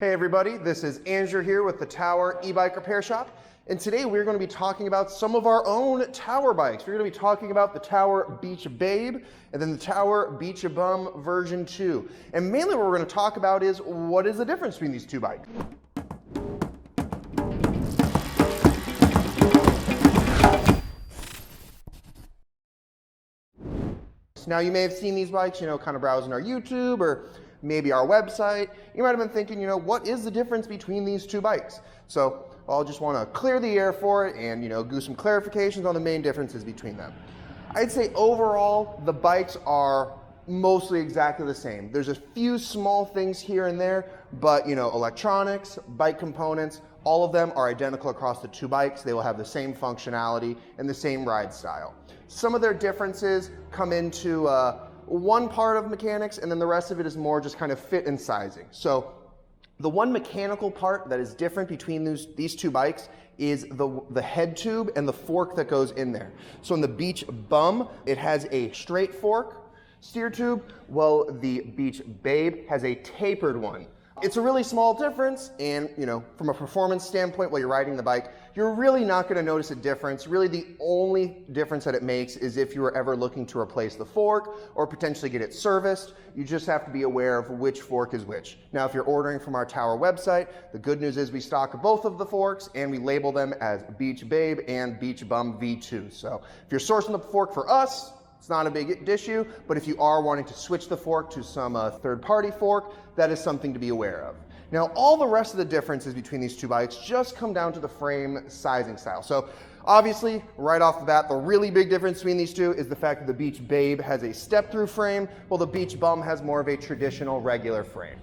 Hey everybody, this is Andrew here with the Tower e-bike repair shop, and today we're going to be talking about some of our own Tower bikes. We're going to be talking about the Tower Beach Babe and then the Tower Beach Bum version 2. And mainly what we're going to talk about is what is the difference between these two bikes. Now you may have seen these bikes, kind of browsing our YouTube or maybe our website. You might have been thinking, what is the difference between these two bikes? So I'll just want to clear the air for it and, do some clarifications on the main differences between them. I'd say overall, the bikes are mostly exactly the same. There's a few small things here and there, but electronics, bike components, all of them are identical across the two bikes. They will have the same functionality and the same ride style. Some of their differences come into one part of mechanics, and then the rest of it is more just kind of fit and sizing. So the one mechanical part that is different between these two bikes is the head tube and the fork that goes in there. So in the Beach Bum, it has a straight fork steer tube, while the Beach Babe has a tapered one. It's a really small difference, and from a performance standpoint while you're riding the bike, you're really not going to notice a difference. Really the only difference that it makes is if you were ever looking to replace the fork or potentially get it serviced. You just have to be aware of which fork is which. Now if you're ordering from our Tower website, the good news is we stock both of the forks and we label them as Beach Babe and Beach Bum V2. So if you're sourcing the fork for us, it's not a big issue, but if you are wanting to switch the fork to some third-party fork, that is something to be aware of. Now, all the rest of the differences between these two bikes just come down to the frame sizing style. So obviously, right off the bat, the really big difference between these two is the fact that the Beach Babe has a step-through frame, while the Beach Bum has more of a traditional regular frame.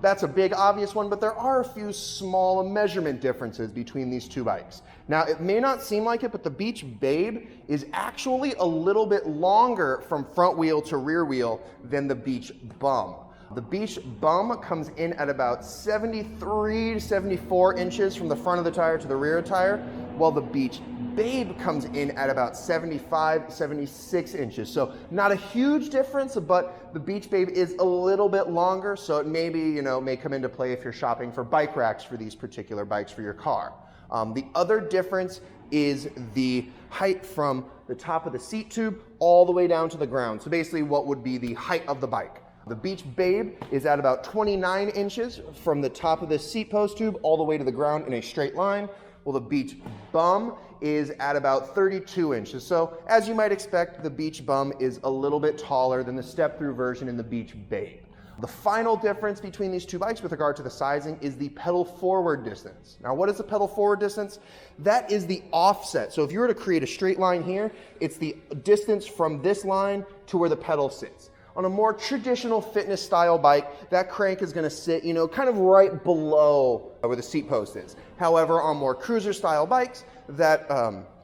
That's a big obvious one, but there are a few small measurement differences between these two bikes. Now, it may not seem like it, but the Beach Babe is actually a little bit longer from front wheel to rear wheel than the Beach Bum. The Beach Bum comes in at about 73 to 74 inches from the front of the tire to the rear tire, while the Beach Babe comes in at about 75, 76 inches. So not a huge difference, but the Beach Babe is a little bit longer, so it maybe, may come into play if you're shopping for bike racks for these particular bikes for your car. The other difference is the height from the top of the seat tube all the way down to the ground. So basically what would be the height of the bike. The Beach Babe is at about 29 inches from the top of the seat post tube all the way to the ground in a straight line. Well, the Beach Bum is at about 32 inches. So as you might expect, the Beach Bum is a little bit taller than the step-through version in the Beach Babe. The final difference between these two bikes with regard to the sizing is the pedal forward distance. Now, what is the pedal forward distance? That is the offset. So if you were to create a straight line here, it's the distance from this line to where the pedal sits. On a more traditional fitness style bike, that crank is going to sit, kind of right below where the seat post is. However, on more cruiser style bikes, that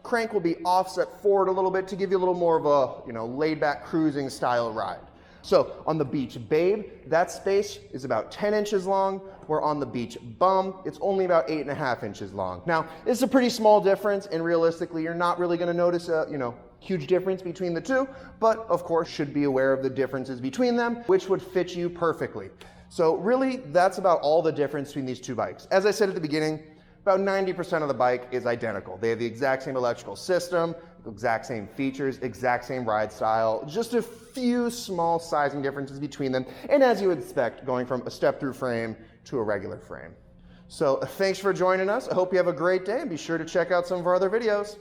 crank will be offset forward a little bit to give you a little more of a, laid back cruising style ride. So on the Beach Babe, that space is about 10 inches long, where on the Beach Bum, it's only about 8.5 inches long. Now, it's a pretty small difference, and realistically, you're not really going to notice a, huge difference between the two, but of course should be aware of the differences between them, which would fit you perfectly. So really, that's about all the difference between these two bikes. As I said at the beginning, about 90% of the bike is identical. They have the exact same electrical system, exact same features, exact same ride style, just a few small sizing differences between them, and as you would expect, going from a step-through frame to a regular frame. So thanks for joining us. I hope you have a great day, and be sure to check out some of our other videos.